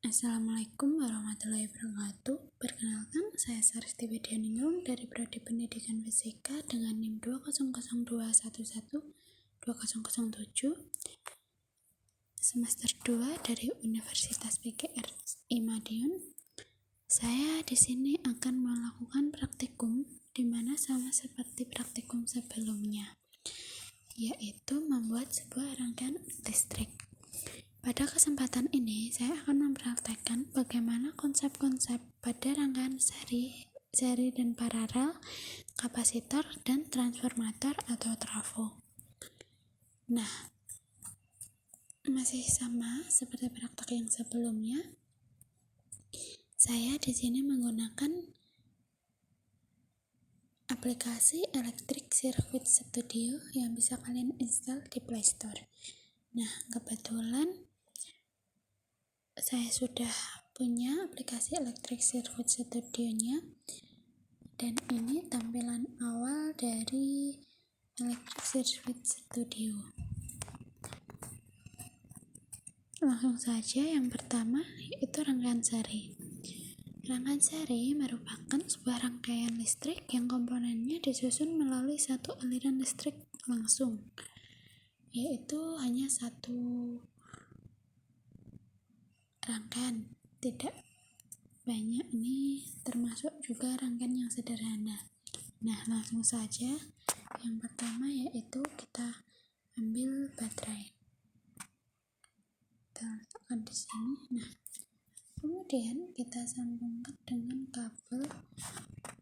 Assalamualaikum warahmatullahi wabarakatuh. Perkenalkan, saya Sarsti Widyaningrum dari Prodi Pendidikan Fisika dengan NIM 20021120007 semester 2 dari Universitas PGRI Madiun. Saya di sini akan melakukan praktikum di mana sama seperti praktikum sebelumnya, yaitu membuat sebuah rangkaian listrik. Pada kesempatan ini, saya akan mempraktekkan bagaimana konsep-konsep pada rangkaian seri dan paralel, kapasitor, dan transformator atau trafo. Nah, masih sama seperti praktek yang sebelumnya. Saya di sini menggunakan aplikasi Electric Circuit Studio yang bisa kalian install di Play Store. Nah, kebetulan saya sudah punya aplikasi Electric Circuit Studio-nya, dan ini tampilan awal dari Electric Circuit Studio. Langsung saja, yang pertama yaitu rangkaian seri. Rangkaian seri merupakan sebuah rangkaian listrik yang komponennya disusun melalui satu aliran listrik langsung, yaitu hanya satu rangkaian, tidak banyak. Ini termasuk juga rangkaian yang sederhana. Nah, langsung saja. Yang pertama yaitu kita ambil baterai, kita letakkan di sini. Nah, kemudian kita sambungkan dengan kabel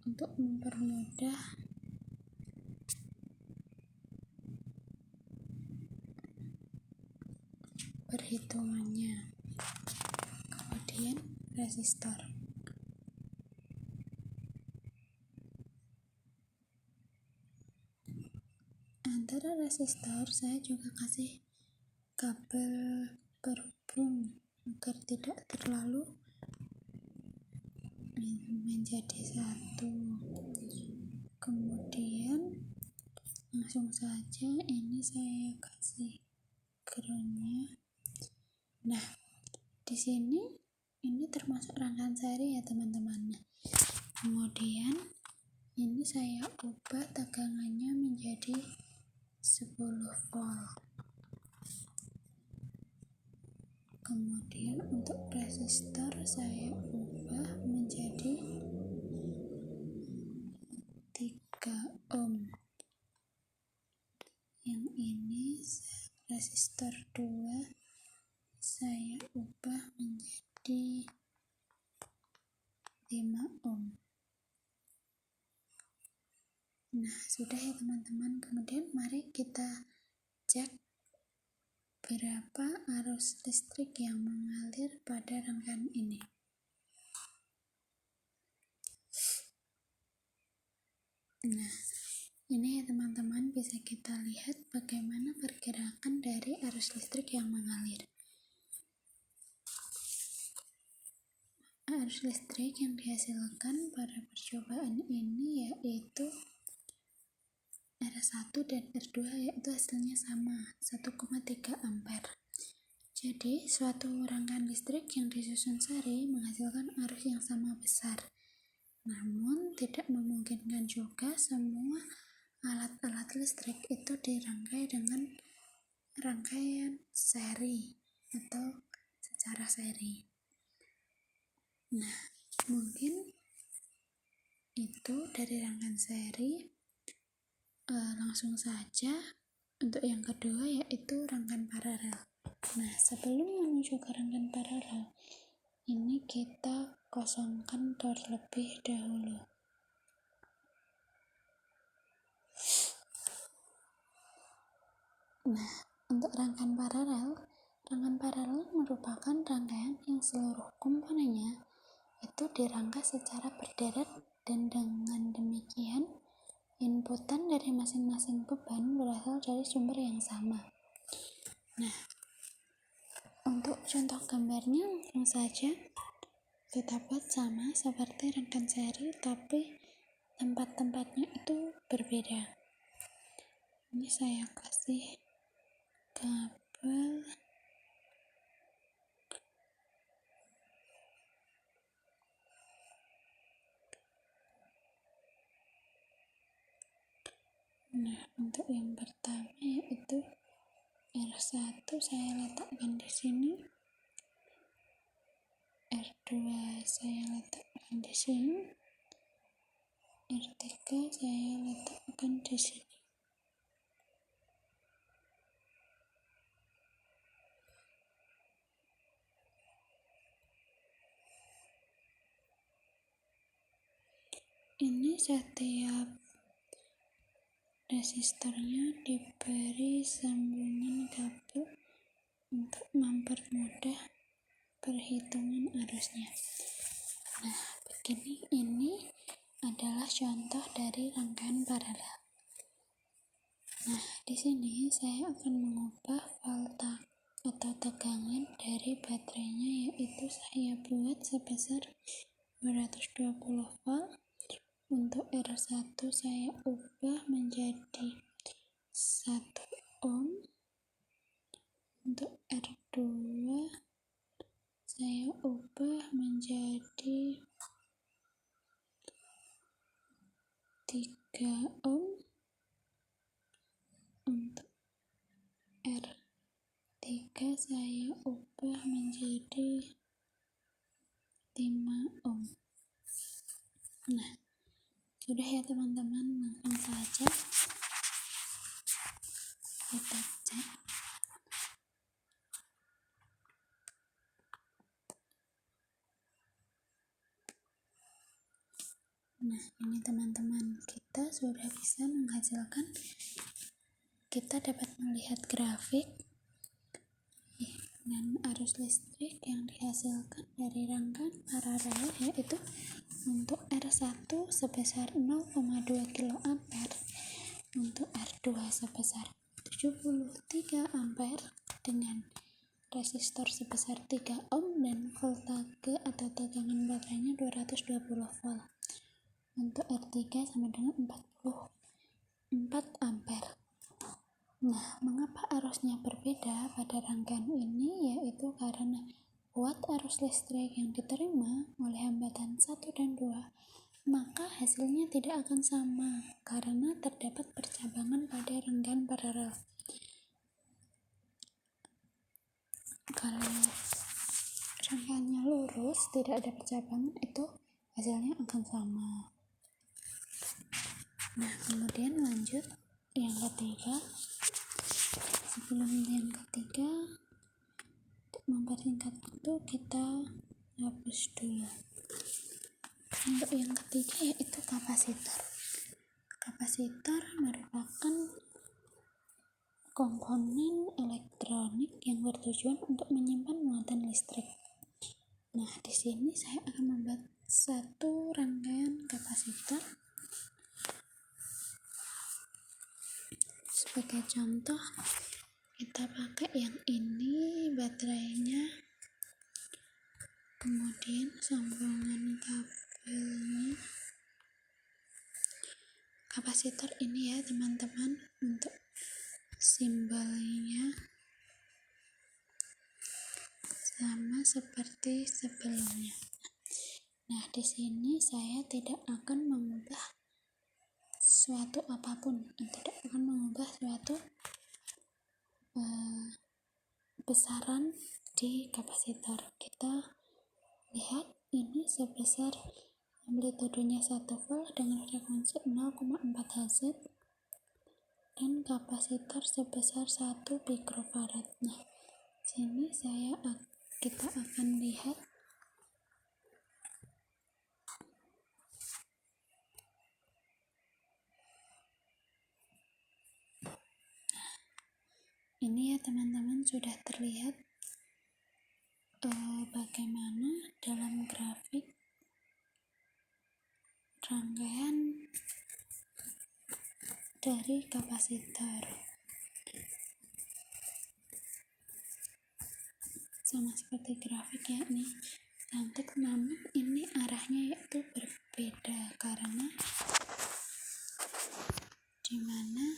untuk mempermudah perhitungannya. Kemudian resistor. Antara resistor saya juga kasih kabel berhubung agar tidak terlalu menjadi satu. Kemudian langsung saja ini saya kasih groundnya. Nah, di sini ini termasuk rangkaian seri ya teman-teman. Kemudian ini saya ubah tegangannya menjadi 10 volt. Kemudian untuk resistor saya ubah menjadi 3 ohm. Yang ini resistor 2 saya ubah menjadi 5 ohm. Nah, sudah ya teman-teman. Kemudian mari kita cek berapa arus listrik yang mengalir pada rangkaian ini. Nah, ini ya teman-teman, bisa kita lihat bagaimana pergerakan dari arus listrik yang mengalir. Arus listrik yang dihasilkan pada percobaan ini yaitu R1 dan R2, yaitu hasilnya sama, 1,3 ampere. Jadi, suatu rangkaian listrik yang disusun seri menghasilkan arus yang sama besar. Namun, tidak memungkinkan juga semua alat-alat listrik itu dirangkai dengan rangkaian seri atau secara seri. Nah, mungkin itu dari rangkaian seri. Langsung saja untuk yang kedua yaitu rangkaian paralel. Nah, sebelum menuju ke rangkaian paralel, ini kita kosongkan terlebih dahulu. Nah, untuk rangkaian paralel merupakan rangkaian yang seluruh komponennya itu dirangkai secara berderet, dan dengan demikian inputan dari masing-masing beban berasal dari sumber yang sama. Nah, untuk contoh gambarnya langsung saja kita buat sama seperti rangkaian seri, tapi tempat-tempatnya itu berbeda. Ini saya kasih kabel Nah, untuk yang pertama yaitu R1 saya letakkan di sini, R2 saya letakkan di sini, R3 saya letakkan di sini. Ini setiap resistornya diberi sambungan kabel untuk mempermudah perhitungan arusnya. Nah, begini, ini adalah contoh dari rangkaian paralel. Nah, di sini saya akan mengubah volta atau tegangan dari baterainya, yaitu saya buat sebesar 220 volt. Untuk R1 saya ubah menjadi 1 ohm. Untuk R2 saya ubah menjadi 3 ohm. Untuk R3 saya ubah menjadi 5 ohm. Nah, sudah ya teman-teman, langsung saja kita cek. Nah, ini teman-teman, kita sudah bisa menghasilkan, kita dapat melihat grafik dan arus listrik yang dihasilkan dari rangkaian paralel, yaitu untuk R1 sebesar 0,2 kA, untuk R2 sebesar 73 ampere dengan resistor sebesar 3 ohm dan voltage atau tegangan baterainya 220 volt. Untuk R3 sama dengan 44 ampere. Nah, mengapa arusnya berbeda pada rangkaian ini? Yaitu karena kuat arus listrik yang diterima oleh hambatan 1 dan 2, maka hasilnya tidak akan sama karena terdapat percabangan pada rangkaian paralel. Kalau rangkaiannya lurus, tidak ada percabangan, itu hasilnya akan sama. Nah, kemudian lanjut yang ketiga. Sebelum yang ketiga, untuk mempersingkat waktu, kita hapus dulu. Untuk yang ketiga yaitu kapasitor. Kapasitor merupakan komponen elektronik yang bertujuan untuk menyimpan muatan listrik. Nah, di sini saya akan membuat satu rangkaian kapasitor. Sebagai contoh, kita pakai yang ini baterainya, kemudian sambungan kabelnya. Kapasitor ini ya teman-teman, untuk simbolnya sama seperti sebelumnya. Nah, di sini saya tidak akan mengubah suatu apapun, tidak akan mengubah suatu besaran di kapasitor. Kita lihat ini sebesar amplitudenya 1 volt dengan frekuensi 0,4 Hz dan kapasitor sebesar 1 mikrofarad. Nah, sini kita akan lihat ini ya teman-teman, sudah terlihat bagaimana dalam grafik rangkaian dari kapasitor. Sama seperti grafik ya, ini cantik, namun ini arahnya yaitu berbeda karena dimana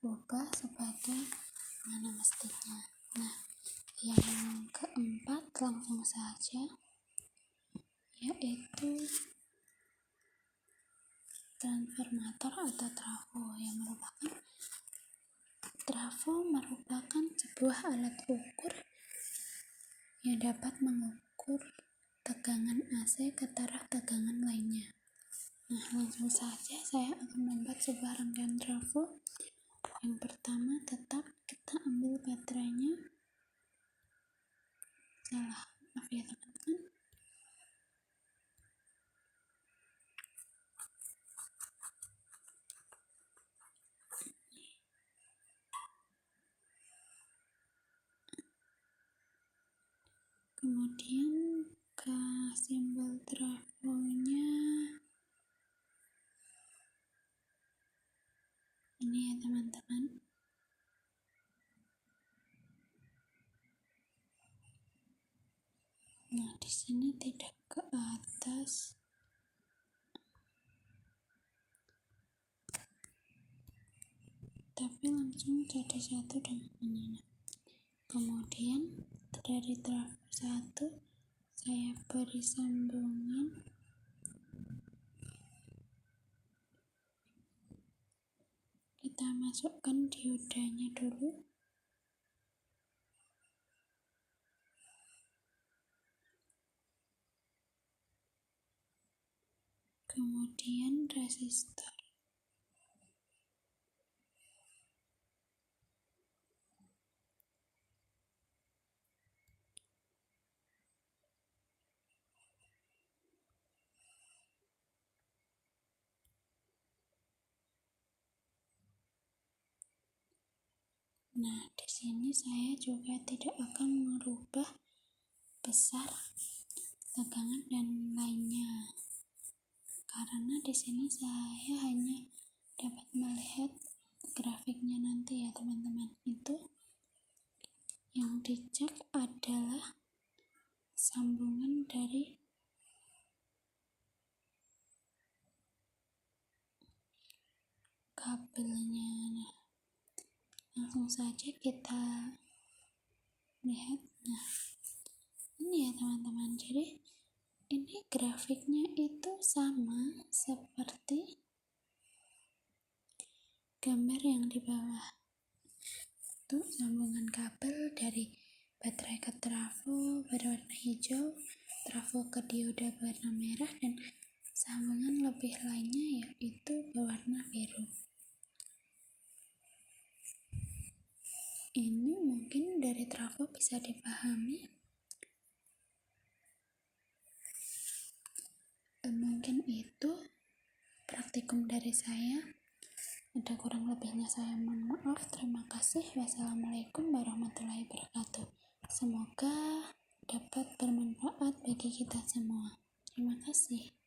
diubah sebagai mana mestinya. Nah, yang keempat langsung saja yaitu transformator atau trafo merupakan sebuah alat ukur yang dapat mengukur tegangan AC ke taraf tegangan lainnya. Nah, langsung saja saya akan membuat sebuah rangkaian trafo. Yang pertama, tetap kita ambil baterainya. Maaf ya teman-teman. Kemudian ke simbol trafonya ini ya teman-teman. Nah, di sini tidak ke atas, tapi langsung jadi satu dengan ini. Kemudian dari trafo 1 saya beri sambungan kita masukkan diodanya dulu. Kemudian resistor. Nah, di sini saya juga tidak akan merubah besar tegangan dan lainnya. Karena di sini saya hanya dapat melihat grafiknya nanti ya teman-teman. Itu yang dicek adalah sambungan dari kabelnya. Nah, langsung saja kita lihat. Nah, ini ya teman-teman. Jadi ini grafiknya itu sama seperti gambar yang di bawah. Itu sambungan kabel dari baterai ke trafo berwarna hijau, trafo ke dioda berwarna merah, dan sambungan lebih lainnya yaitu berwarna biru. Ini mungkin dari trafo bisa dipahami. Mungkin itu praktikum dari saya. Ada kurang lebihnya saya mohon maaf. Terima kasih. Wassalamualaikum warahmatullahi wabarakatuh. Semoga dapat bermanfaat bagi kita semua. Terima kasih.